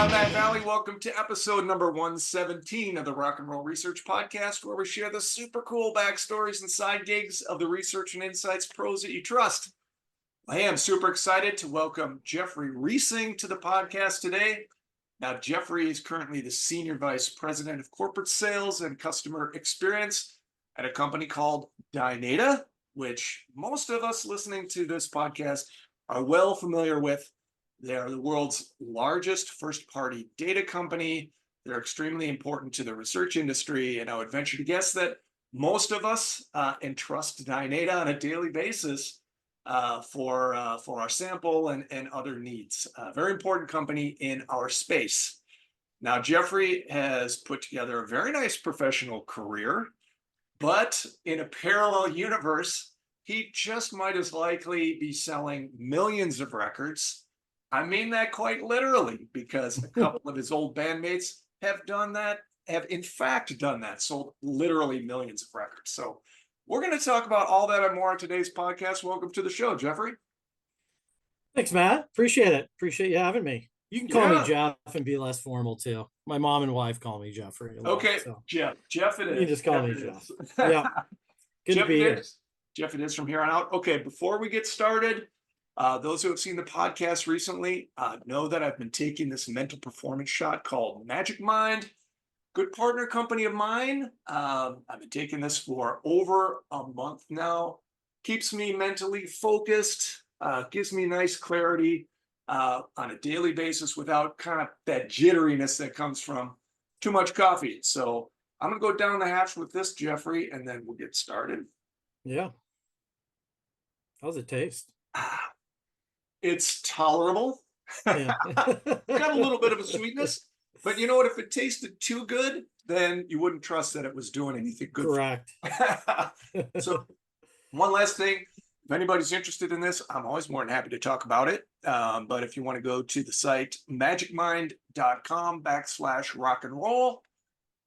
I'm Matt Valley. Welcome to episode number 117 of the Rock and Roll Research Podcast, where we share the super cool backstories and side gigs of the research and insights pros that you trust. I am super excited to welcome Jeffrey Reesing to the podcast today. Now, Jeffrey is currently the Senior Vice President of Corporate Sales and Customer Experience at a company called Dynata, which most of us listening to this podcast are well familiar with. They're the world's largest first-party data company. They're extremely important to the research industry, and I would venture to guess that most of us entrust Dynata on a daily basis for our sample and other needs. Very important company in our space. Now, Jeffrey has put together a very nice professional career, but in a parallel universe, he just might as likely be selling millions of records. I mean that quite literally, because a couple of his old bandmates have in fact done that, sold literally millions of records. So we're going to talk about all that and more on today's podcast. Welcome to the show, Jeffrey. Thanks, Matt. Appreciate it. Appreciate you having me. You can call me Jeff and be less formal too. My mom and wife call me Jeffrey. Okay, so. Jeff it is. You can just call me Jeff. Yeah. Good to be here. Jeff it is from here on out. Okay, before we get started, those who have seen the podcast recently know that I've been taking this mental performance shot called Magic Mind. Good partner company of mine. I've been taking this for over a month now. Keeps me mentally focused, gives me nice clarity on a daily basis without kind of that jitteriness that comes from too much coffee. So I'm going to go down the hatch with this, Jeffrey, and then we'll get started. Yeah. How's it taste? It's tolerable. Yeah. Got a little bit of a sweetness, but you know what? If it tasted too good, then you wouldn't trust that it was doing anything good. Correct. So one last thing, if anybody's interested in this, I'm always more than happy to talk about it. But if you want to go to the site magicmind.com/rock and roll,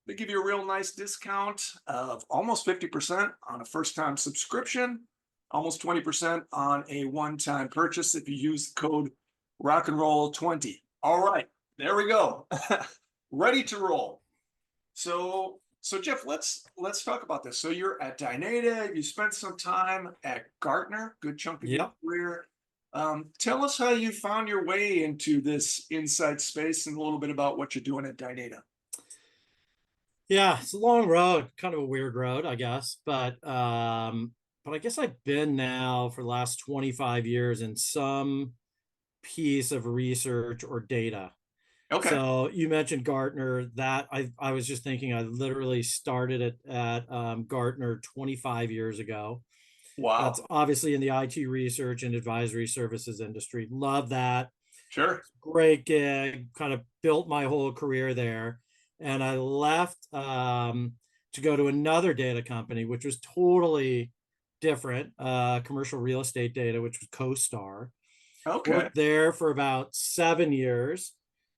they give you a real nice discount of almost 50% on a first-time subscription. Almost 20% on a one-time purchase if you use the code rock and roll 20. All right, there we go. Ready to roll. So Jeff, let's talk about this. So you're at Dynata, you spent some time at Gartner, good chunk of your career. Tell us how you found your way into this insight space and a little bit about what you're doing at Dynata. Yeah, it's a long road, kind of a weird road, I guess, but I guess I've been now for the last 25 years in some piece of research or data. Okay. So you mentioned Gartner. That I was just thinking I literally started at Gartner 25 years ago. Wow. That's obviously in the IT research and advisory services industry. Love that. Sure. Great gig. Kind of built my whole career there. And I left to go to another data company, which was totally different, commercial real estate data, which was CoStar. Okay. Worked there for about 7 years,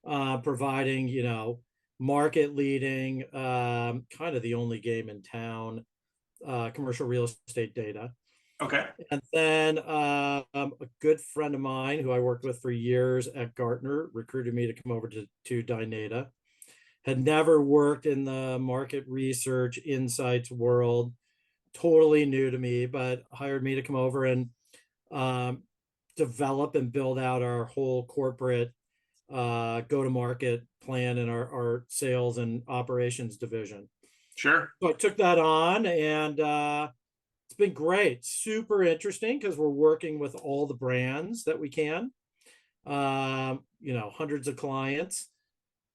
providing, market leading, kind of the only game in town, commercial real estate data. Okay. And then a good friend of mine who I worked with for years at Gartner recruited me to come over to Dynata. Had never worked in the market research insights world. Totally new to me, but hired me to come over and develop and build out our whole corporate go-to-market plan in our sales and operations division. Sure. So I took that on, and it's been great. Super interesting because we're working with all the brands that we can. Hundreds of clients,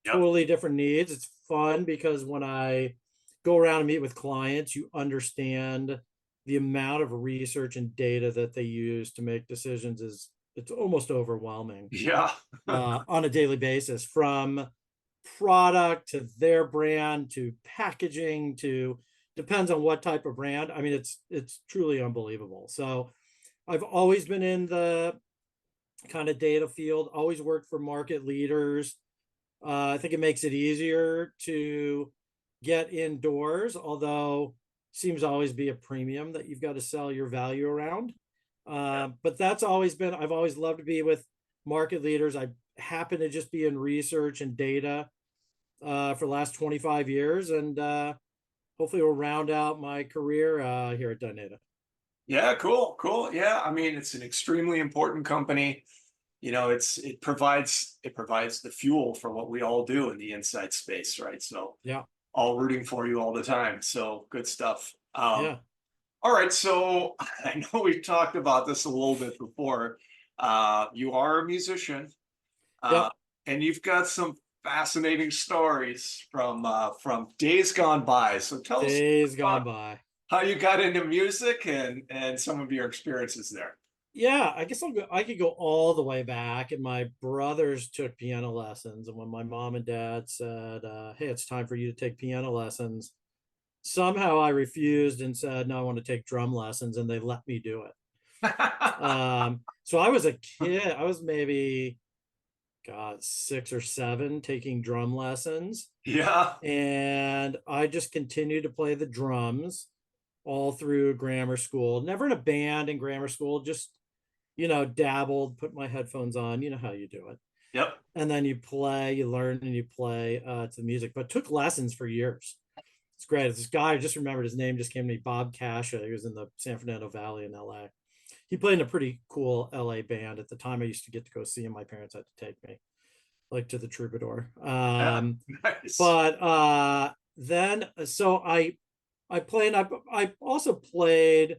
totally different needs. It's fun because when I go around and meet with clients, you understand the amount of research and data that they use to make decisions it's almost overwhelming. Yeah. On a daily basis, from product to their brand to packaging to depends on what type of brand. I mean, it's truly unbelievable. So I've always been in the kind of data field, always worked for market leaders. I think it makes it easier to get indoors, although seems to always be a premium that you've got to sell your value around. But that's always been, I've always loved to be with market leaders. I happened to just be in research and data for the last 25 years, and hopefully will round out my career here at Dynata. Yeah, cool, cool. Yeah, I mean, it's an extremely important company. You know, it provides the fuel for what we all do in the inside space, right? So Yeah, all rooting for you all the time. So good stuff. yeah, All right, so I know we've talked about this a little bit before. You are a musician, uh, yep. and you've got some fascinating stories from days gone by. So tell us Days gone about by. how you got into music and some of your experiences there. Yeah, I guess I could go all the way back. And my brothers took piano lessons. And when my mom and dad said, "Hey, it's time for you to take piano lessons," somehow I refused and said, "No, I want to take drum lessons," and they let me do it. So I was a kid. I was maybe, God, 6 or 7, taking drum lessons, Yeah, and I just continued to play the drums all through grammar school. Never in a band in grammar school, just dabbled, put my headphones on, how you do it. yep. And then you play, you learn, and you play to the music, but took lessons for years. It's great. This guy, I just remembered his name, just came to me, Bob Casha. He was in the San Fernando Valley in LA. He played in a pretty cool LA band. At the time I used to get to go see him. My parents had to take me like to the Troubadour. Yeah, nice. But then so I played, I also played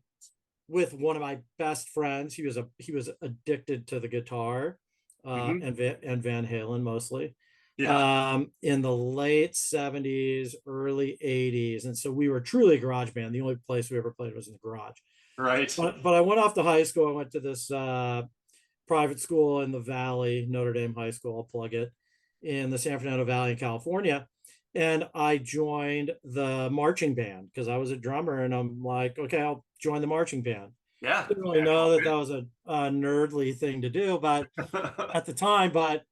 with one of my best friends. He was addicted to the guitar, Hmm. and Van Halen mostly, Yeah, in the late 70s, early 80s. And so we were truly a garage band. The only place we ever played was in the garage. right. But I went off to high school. I went to this private school in the Valley, Notre Dame High School, I'll plug it, in the San Fernando Valley in California. And I joined the marching band because I was a drummer, and I'm like, okay, I'll join the marching band. Yeah, Didn't really know natural that fit. that was a nerdly thing to do, but at the time, but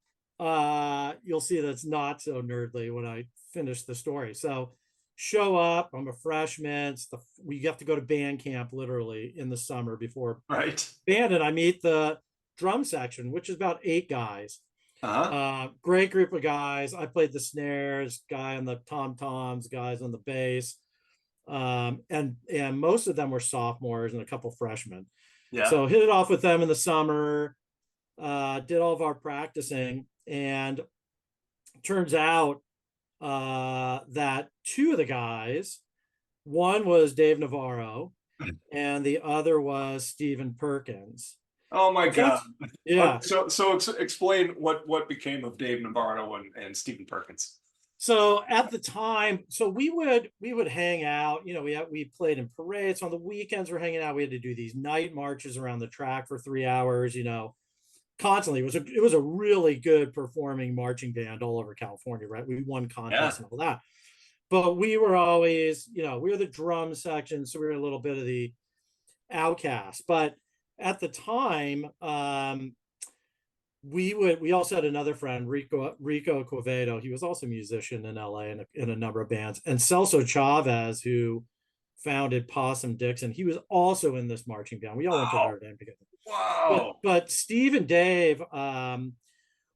you'll see that's not so nerdly when I finish the story. So show up, I'm a freshman. We have to go to band camp literally in the summer before Right. band, and I meet the drum section, which is about 8 guys. Uh-huh. Great group of guys. I played the snares, guy on the tom toms, guys on the bass, and most of them were sophomores and a couple freshmen. Yeah. So hit it off with them in the summer. Did all of our practicing, and turns out that two of the guys, one was Dave Navarro, and the other was Stephen Perkins. Oh my God. That's yeah. Explain what became of Dave Navarro and Stephen Perkins. So at the time, so we would hang out. We played in parades on the weekends. We're hanging out. We had to do these night marches around the track for 3 hours. Constantly. It was a really good performing marching band all over California. Right, we won Yeah. contests and all that. But we were always, we were the drum section, so we were a little bit of the outcast. But at the time, we also had another friend, Rico Quevedo. He was also a musician in LA in a number of bands, and Celso Chavez, who founded Possum Dixon. He was also in this marching band. We all went to Wow. Notre Dame together. But Wow. but Steve and Dave,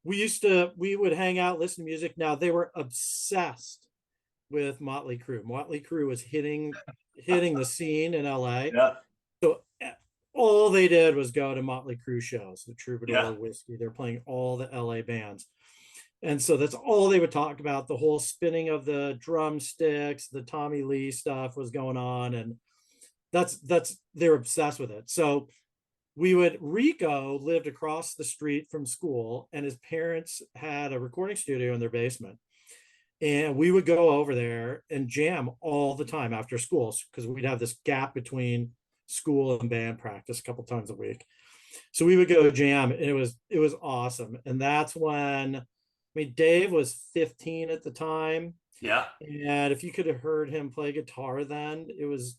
we would hang out, listen to music. Now they were obsessed with Motley Crue. Motley Crue was hitting the scene in LA. Yeah. So all they did was go to Motley Crue shows, the Yeah. Troubadour, Whiskey. They're playing all the LA bands. And so that's all they would talk about. The whole spinning of the drumsticks, the Tommy Lee stuff was going on. And they're obsessed with it. So Rico lived across the street from school, and his parents had a recording studio in their basement. And we would go over there and jam all the time after school because we'd have this gap between school and band practice a couple times a week. So we would go jam, and it was awesome. And that's when, I mean, Dave was 15 at the time, Yeah. and if you could have heard him play guitar then, it was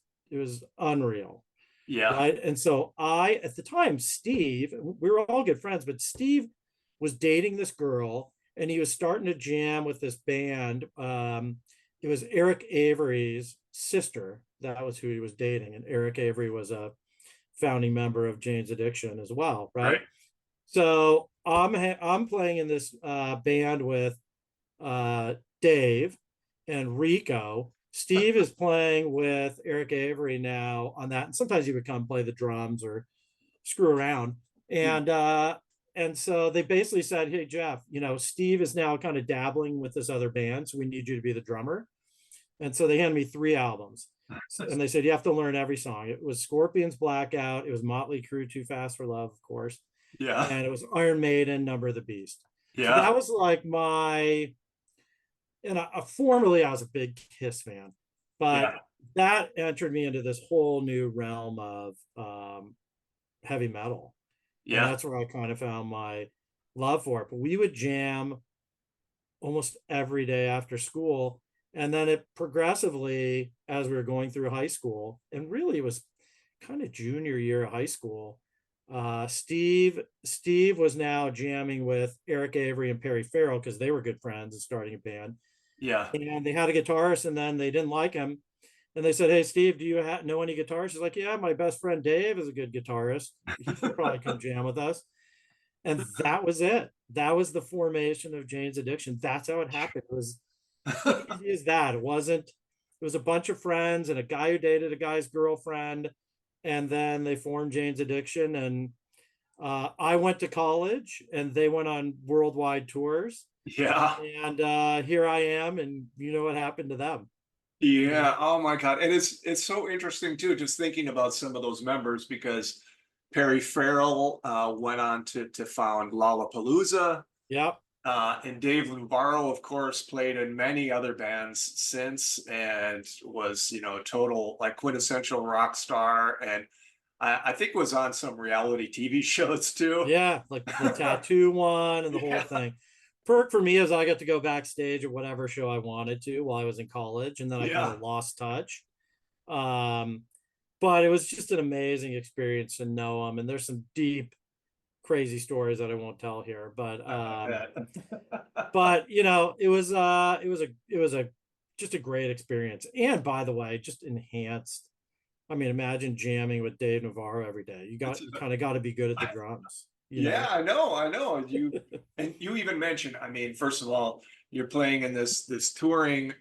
unreal, Yeah. right? And so at the time, Steve, we were all good friends, but Steve was dating this girl, and he was starting to jam with this band. It was Eric Avery's sister. That was who he was dating. And Eric Avery was a founding member of Jane's Addiction as well, Right. right? So I'm playing in this band with Dave and Rico. Steve is playing with Eric Avery now on that, and sometimes he would come play the drums or screw around. Yeah. And so they basically said, "Hey Jeff, Steve is now kind of dabbling with this other band, so we need you to be the drummer." And so they handed me 3 albums, and they said you have to learn every song. It was Scorpions Blackout, it was Motley Crue Too Fast for Love, of course, Yeah. and it was Iron Maiden Number of the Beast. So Yeah. that was like my, formerly I was a big Kiss fan, but Yeah. that entered me into this whole new realm of heavy metal, and Yeah. that's where I kind of found my love for it. But we would jam almost every day after school, and then it progressively, as we were going through high school, and really it was kind of junior year of high school, Steve was now jamming with Eric Avery and Perry Farrell because they were good friends and starting a band, Yeah. and they had a guitarist, and then they didn't like him, and they said, "Hey Steve, do you know any guitarists?" He's like, "Yeah, my best friend Dave is a good guitarist, he could probably come jam with us." And that was it. That was the formation of Jane's Addiction. That's how it happened. It was easy as that. It was a bunch of friends and a guy who dated a guy's girlfriend, and then they formed Jane's Addiction. And I went to college, and they went on worldwide tours. Yeah. And here I am, and you know what happened to them. Yeah. Oh my God. And it's so interesting too, just thinking about some of those members because Perry Farrell went on to found Lollapalooza. Yep. And Dave Navarro, of course, played in many other bands since and was, total like quintessential rock star. And I think was on some reality TV shows too. Yeah, like the tattoo one and the whole Yeah. thing. Perk for me is I got to go backstage at whatever show I wanted to while I was in college, and then I kind Yeah. of lost touch. Um, but it was just an amazing experience to know him, and there's some deep, crazy stories that I won't tell here. I bet. But it was a just a great experience. And by the way, just enhanced. I mean, imagine jamming with Dave Navarro every day. You It's, kind of got to be good at the drums, yeah, I know. And you even mentioned, I mean, first of all, you're playing in this touring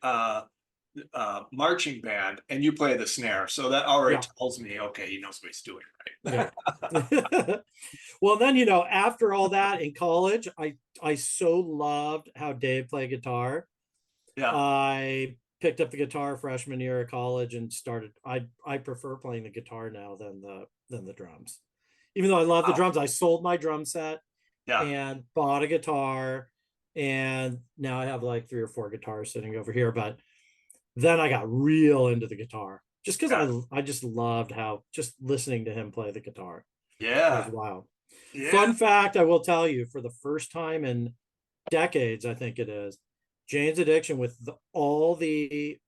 marching band and you play the snare. So that already Yeah. tells me, okay, he knows what he's doing, Yeah. right? Well, then, after all that in college, I so loved how Dave played guitar. Yeah. I picked up the guitar freshman year of college and started. I prefer playing the guitar now than the drums. Even though I love the Wow. drums, I sold my drum set Yeah. and bought a guitar, and now I have like 3 or 4 guitars sitting over here. But then I got real into the guitar just because Yeah. I just loved how just listening to him play the guitar. It was Yeah. wild. Yeah. Fun fact, I will tell you, for the first time in decades, I think it is, Jane's Addiction with all the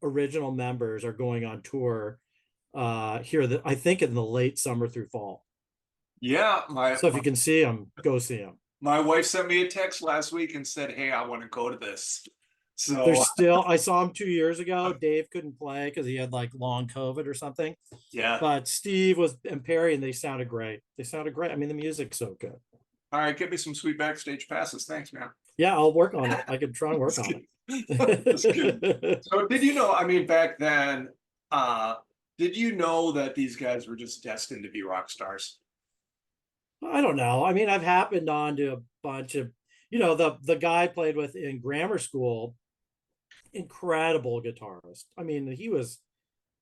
original members are going on tour here that I think in the late summer through fall. Yeah. So if you can see them, go see them. My wife sent me a text last week and said, hey, I want to go to this. So There's still, I saw him 2 years ago. Dave couldn't play because he had like long COVID or something. yeah. But Steve was and Perry, and they sounded great. They sounded great. I mean, the music's so good. All right, get me some sweet backstage passes. Thanks, man. Yeah, I'll work on it. I could try and work on That's good. it. So did you know, I mean, back then, did you know that these guys were just destined to be rock stars? I don't know. I mean, I've happened on to a bunch of, the guy I played with in grammar school, incredible guitarist. I mean, he was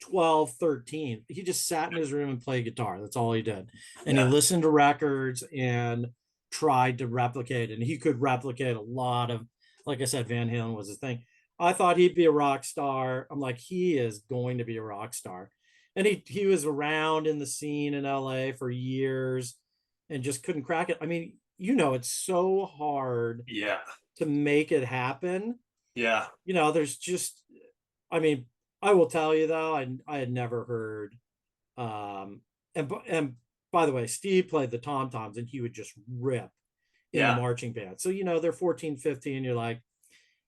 12, 13. He just sat in his room and played guitar. That's all he did. And he Yeah. listened to records and tried to replicate. And he could replicate a lot of, like I said, Van Halen was his thing. I thought he'd be a rock star. I'm like, he is going to be a rock star. And he was around in the scene in LA for years and just couldn't crack it. I mean, it's so hard Yeah. to make it happen. Yeah. There's just, I mean, I will tell you though, I had never heard, and by the way, Steve played the tom toms and he would just rip in the Yeah. marching band. So they're 14, 15. You're like,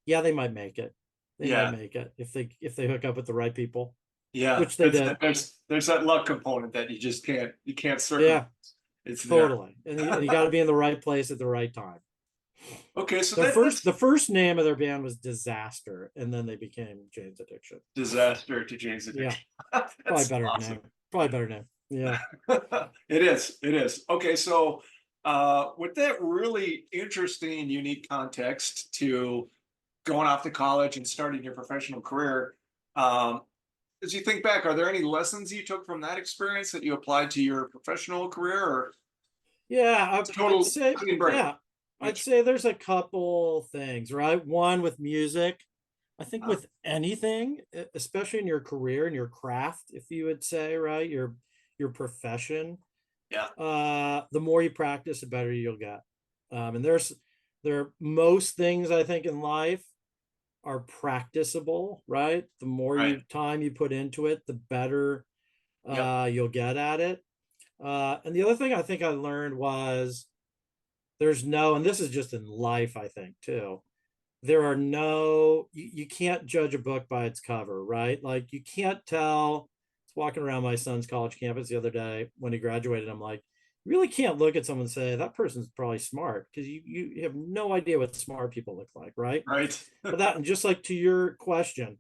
yeah, they might make it. They Yeah. might make it if they hook up with the right people, Yeah. which they did. There's that luck component that you just can't Yeah. It's there. Totally. And you got to be in the right place at the right time. Okay, so The that's first name of their band was Disaster, and then they became Jane's Addiction. disaster to Jane's Yeah, Addiction. probably That's better awesome. name. Probably better name. Yeah. It is. It is. Okay, so with that really interesting and unique context to going off to college and starting your professional career, um, as you think back, are there any lessons you took from that experience that you applied to your professional career, or Yeah, I'd total say, clean break? yeah, I'd Which say there's a couple things, right? One with music. I think with anything, especially in your career and your craft, if you would say, right, your profession, yeah, the more you practice, the better you'll get. And there are most things I think in life are practicable, right? The more right. time you put into it, the better Yep. you'll get at it. And the other thing I think I learned was there's no, and this is just in life, I think too. There are no, you can't judge a book by its cover, right? Like you can't tell. I was walking around my son's college campus the other day when he graduated. I'm like, you really can't look at someone and say that person's probably smart because you have no idea what smart people look like, right? Right. But that, and just like to your question,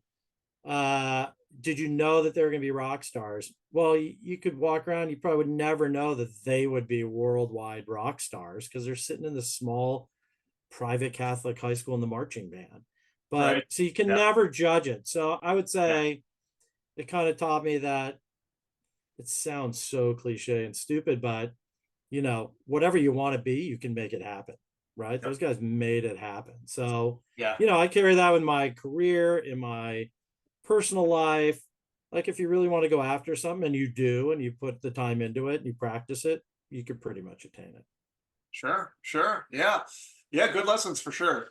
uh, did you know that they're going to be rock stars? Well, you could walk around, you probably would never know that they would be worldwide rock stars because they're sitting in this small private Catholic high school in the marching band. Right. But so you can Yeah. never judge it. So I would Yeah. say it kind of taught me that it sounds so cliche and stupid, but whatever you want to be, you can make it happen. Right. Yep. Those guys made it happen. So, Yeah. I carry that in my career, in my personal life. Like if you really want to go after something and you do, and you put the time into it and you practice it, you could pretty much attain it. Sure. Sure. Yeah. Yeah. Good lessons for sure.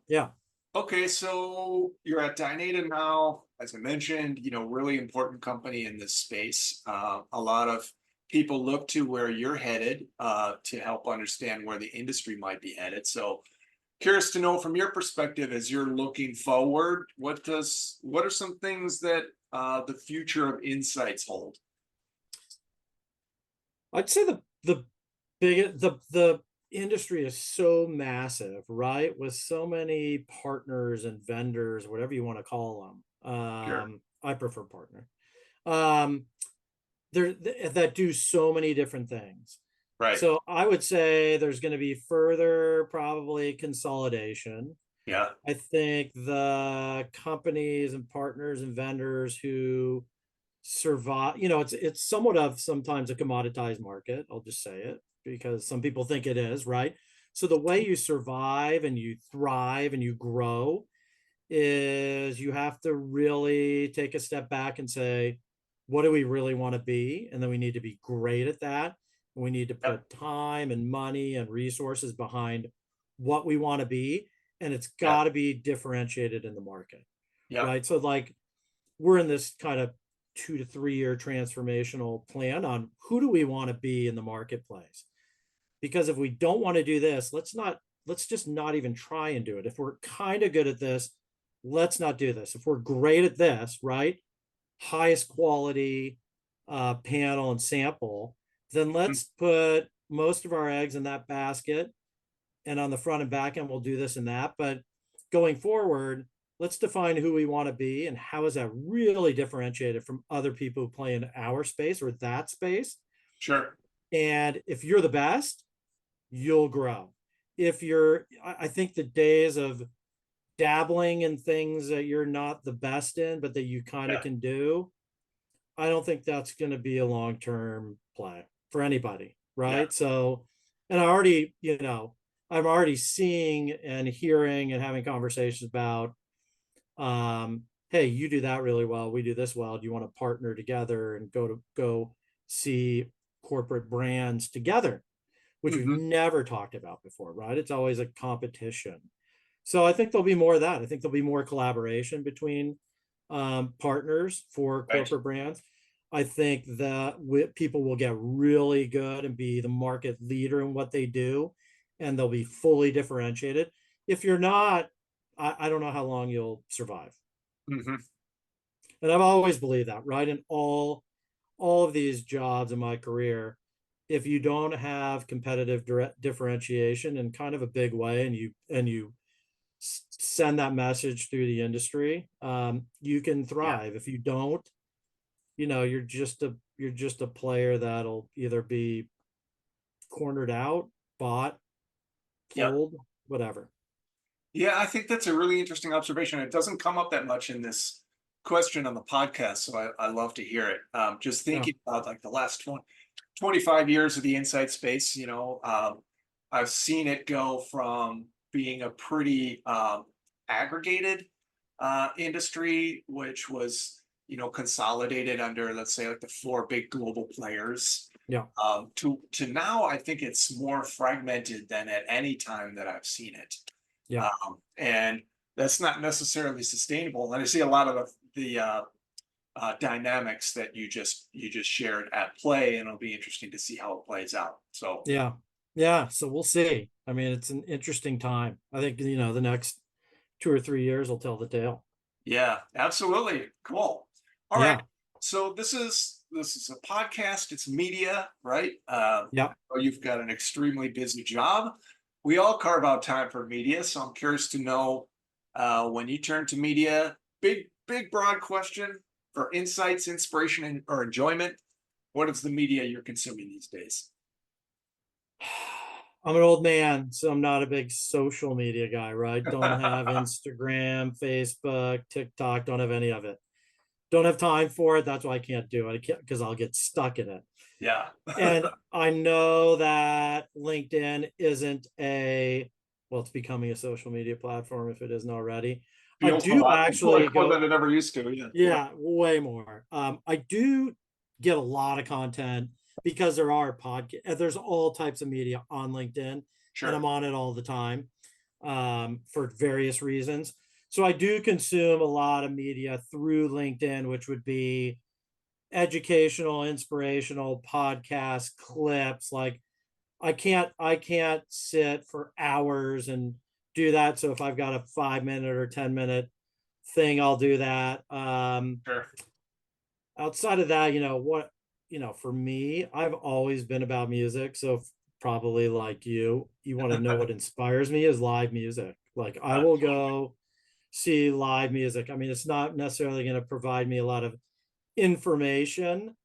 Yeah. Okay, so you're at Dynata now, as I mentioned, really important company in this space. A lot of people look to where you're headed to help understand where the industry might be headed. So curious to know from your perspective as you're looking forward, what are some things that the future of insights hold? I'd say the big the industry is so massive, right? With so many partners and vendors, whatever you want to call them. Sure. I prefer partner. Um, that do so many different things. Right. So I would say there's going to be further probably consolidation. Yeah. I think the companies and partners and vendors who survive, it's somewhat of sometimes a commoditized market. I'll just say it because some people think it is, right? So the way you survive and you thrive and you grow is you have to really take a step back and say, what do we really want to be? And then we need to be great at that. And we need to Yep. put time and money and resources behind what we want to be. And it's Yeah. got to be differentiated in the market, Yep. right? So, like, we're in this kind of 2 to 3 year transformational plan on who do we want to be in the marketplace. Because if we don't want to do this, let's just not even try and do it. If we're kind of good at this, let's not do this. If we're great at this, right, highest quality panel and sample, then Mm. let's put most of our eggs in that basket. And on the front and back end, we'll do this and that. But going forward, let's define who we want to be and how is that really differentiated from other people who play in our space or that space. Sure. And if you're the best, you'll grow. If I think the days of dabbling in things that you're not the best in, but that you kind of Yeah. can do, I don't think that's going to be a long term play for anybody. Yeah. Right. So, and I'm already seeing and hearing and having conversations about, hey, you do that really well. We do this well. Do you want to partner together and go see corporate brands together? Which we've Hmm. never talked about before, right? It's always a competition. So I think there'll be more of that. I think there'll be more collaboration between partners for Right. corporate brands. I think that people will get really good and be the market leader in what they do, and they'll be fully differentiated. If you're not, I don't know how long you'll survive. Hmm. And I've always believed that, right? In all of these jobs in my career, if you don't have competitive differentiation in kind of a big way, and you send that message through the industry, you can Yeah. thrive. If you don't, you're just a player that'll either be cornered out, bought, Yep. pulled, whatever. Yeah, I think that's a really interesting observation. It doesn't come up that much in this question on the podcast, so I love to hear it. Just Yeah, thinking about like the last 25 years of the insight space, I've seen it go from being a pretty aggregated industry, which was, consolidated under, let's say, like the four big global players, yeah, to now, I think it's more fragmented than at any time that I've seen it. yeah, And that's not necessarily sustainable. And I see a lot of the dynamics that you just shared at play, and it'll be interesting to see how it plays out. So yeah, yeah. So we'll see. I mean, it's an interesting time. I think, the next 2 or 3 years will tell the tale. yeah, absolutely, cool. All right, Yeah, so this is a podcast. It's media, right? yeah. You've got an extremely busy job. We all carve out time for media, so I'm curious to know when you turn to media. Big, broad question for insights, inspiration, or enjoyment. What is the media you're consuming these days? I'm an old man, so I'm not a big social media guy, right? Don't have Instagram, Facebook, TikTok, don't have any of it. Don't have time for it. That's why I can't do it. I can't, because I'll get stuck in it. Yeah. And I know that LinkedIn isn't well, it's becoming a social media platform if it isn't already. I Feels a do lot actually more go, than it ever used to. Yeah. yeah, way more. I do get a lot of content because there's all types of media on LinkedIn, and Sure. I'm on it all the time, for various reasons. So I do consume a lot of media through LinkedIn, which would be educational, inspirational podcast clips. Like I can't sit for hours and do that. So if I've got a 5 minute or 10 minute thing, I'll do that. Sure. Outside of that, for me, I've always been about music. So probably like you want to know what inspires me is live music. Like I will Absolutely. go see live music. I mean, it's not necessarily going to provide me a lot of information.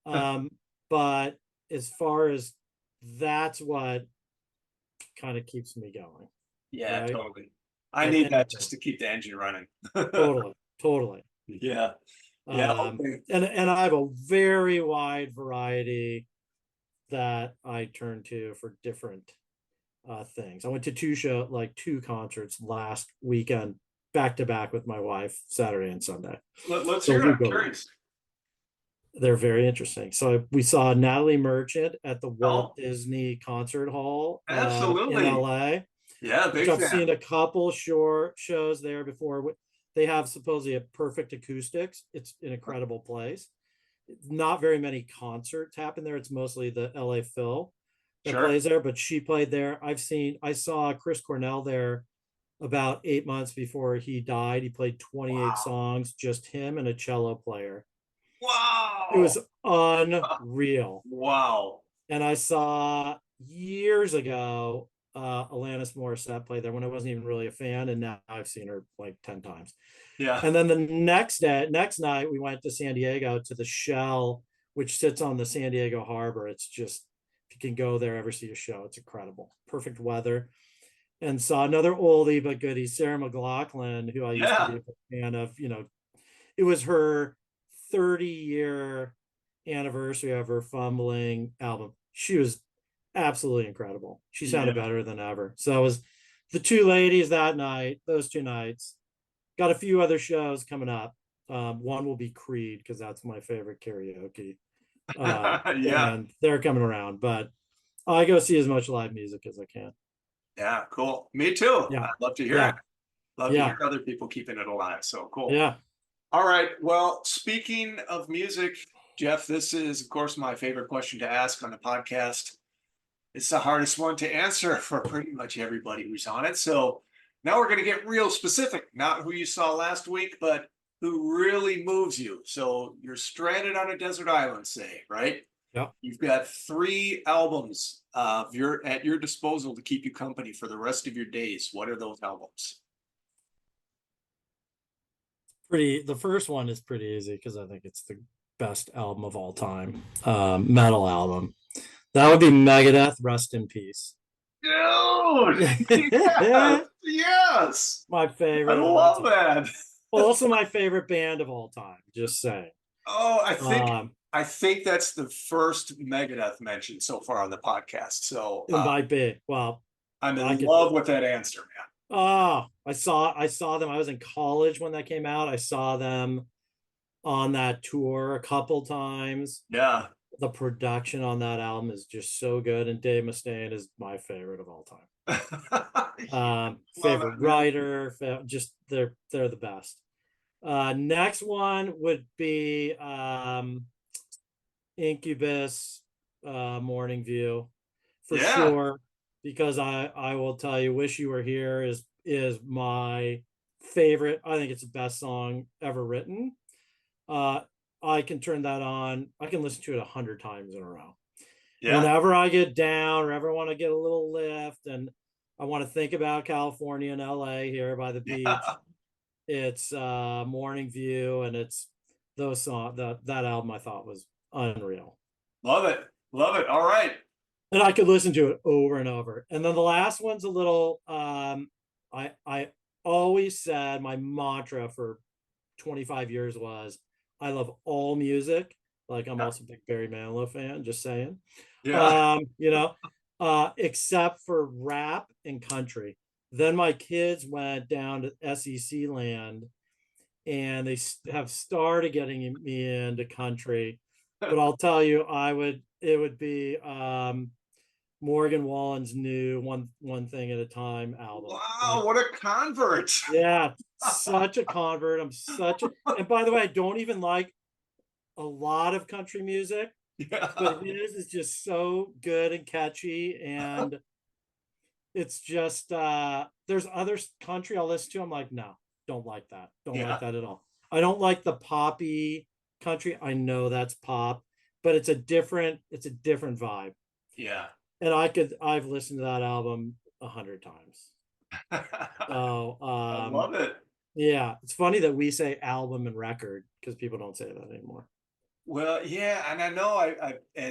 Um, but as far as that's what kind of keeps me going, Yeah, right? totally. I need And that just to keep the engine running. totally, totally. Yeah. Yeah. Um, Okay. and I have a very wide variety that I turn to for different things. I went to two concerts last weekend, back to back with my wife, Saturday and Sunday. Let's So hear it. we'll I'm go. curious. They're very interesting. So we saw Natalie Merchant at the Walt Oh, Disney Concert Hall in absolutely. LA, Yeah, which big I've fan. seen a couple short shows there before. They have supposedly a perfect acoustics. It's an incredible place. Not very many concerts happen there. It's mostly the LA Phil that Sure. plays there, but she played there. I saw Chris Cornell there about 8 months before he died. He played 28 Wow. songs, just him and a cello player. It Wow. was unreal. Wow. And I saw years ago Alanis Morissette play there when I wasn't even really a fan, and now I've seen her like 10 times. Yeah. And then the next night, we went to San Diego to the Shell, which sits on the San Diego Harbor. It's just, if you can go there, ever see a show, it's incredible. Perfect weather. And saw another oldie but goodie, Sarah McLachlan, who I used to Yeah. be a fan of. It was her 30-year anniversary of her Fumbling album. She was absolutely incredible. She sounded Yeah. better than ever. So it was the two ladies that night, those 2 nights. Got a few other shows coming up. One will be Creed, because that's my favorite karaoke. Yeah. And they're coming around, but I go see as much live music as I can. Yeah. Cool. Me too. Yeah. I'd love to hear it. Yeah. Love to hear Yeah. other people keeping it alive. So cool. Yeah. All right. Well, speaking of music, Jeff, this is, of course, my favorite question to ask on the podcast. It's the hardest one to answer for pretty much everybody who's on it. So now we're going to get real specific, not who you saw last week, but who really moves you. So you're stranded on a desert island, say, right? Yep. You've got 3 albums at your disposal to keep you company for the rest of your days. What are those albums? The first one is pretty easy because I think it's the best album of all time. Metal album. That would be Megadeth, Rest in Peace. Dude, yes, yes. My I favorite of all love time. that. Also my favorite band of all time, just saying. Oh, Um, I think that's the first Megadeth mention so far on the podcast. So it might be. Well, I'm I in could love with that answer, man. I saw them. I was in college when that came out. I saw them on that tour a couple times. Yeah. The production on that album is just so good, and Dave Mustaine is my favorite of all time. Love Favorite it, man. writer, just they're the best. Next one would be Incubus, Morning View, for Yeah. sure, because I will tell you, Wish You Were Here is my favorite. I think it's the best song ever written. I can turn that on. I can listen to it 100 times in a row. Yeah. Whenever I get down or ever want to get a little lift and I want to think about California and LA here by the beach, Yeah. it's Morning View, and it's those songs. That album I thought was unreal. Love it. Love it. All right. And I could listen to it over and over. And then the last one's a little I always said my mantra for 25 years was I love all music. Like I'm also a big Barry Manilow fan, just saying. Yeah. Except for rap and country. Then my kids went down to SEC land and they have started getting me into country. But I'll tell you, it would be Morgan Wallen's new one thing at a time album. Wow, what a convert. Yeah, such a convert. And by the way, I don't even like a lot of country music, Yeah. but his is just so good and catchy. And it's just there's other country I'll listen to. I'm like, no, don't like that. Don't like that at all. I don't like the poppy country. I know that's pop, but it's a different vibe. Yeah. And I've listened to that album 100 times. So I love it. yeah, it's funny that we say album and record because people don't say that anymore. Well, yeah, and I know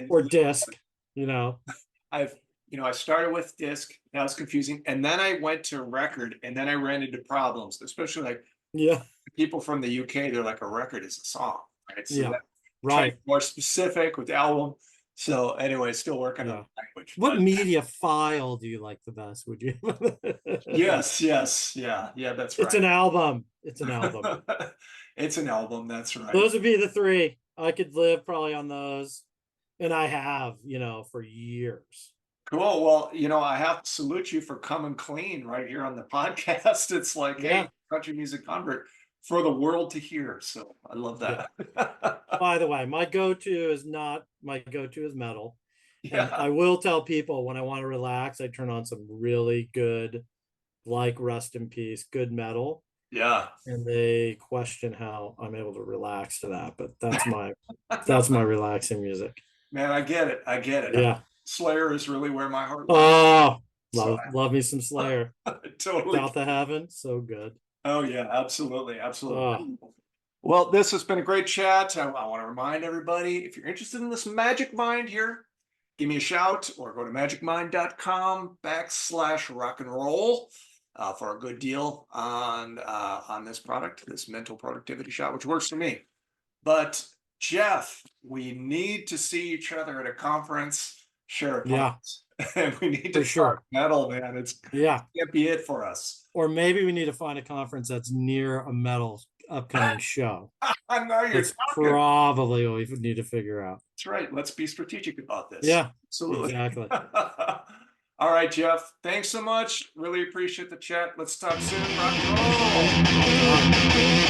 Or disc, I started with disc. That was confusing, and then I went to record, and then I ran into problems, especially like Yeah. people from the UK. They're like, a record is a song, right? So Yeah. that, Right. more specific with the album. So anyway, still working on Yeah. the language. What but- media file do you like the best? Would you? Yes, yeah, that's right. It's an album. It's an album. It's an album. That's right. Those would be the 3. I could live probably on those. And I have, for years. Cool. Well, I have to salute you for coming clean right here on the podcast. It's like, Yeah. hey, country music convert for the world to hear. So I love that. By the way, my go-to is metal. And Yeah. I will tell people when I want to relax, I turn on some really good, like Rest in Peace, good metal. Yeah. And they question how I'm able to relax to that, but that's my relaxing music. Man, I get it. Yeah. Slayer is really where my heart lies. So- love me some Slayer. Totally. Without the Heaven, so good. Oh yeah, absolutely. Well, this has been a great chat. I want to remind everybody, if you're interested in this Magic Mind here, give me a shout or go to magicmind.com/rock and roll for a good deal on this product, this mental productivity shot, which works for me. But Jeff, we need to see each other at a conference. Sure. Yeah. And we need to talk metal, man. It can't be it for us. Or maybe we need to find a conference that's near a metal upcoming show. I know you're It's probably what we need to figure out. That's right. Let's be strategic about this. Yeah, absolutely. Exactly. All right, Jeff. Thanks so much. Really appreciate the chat. Let's talk soon. Rock and roll.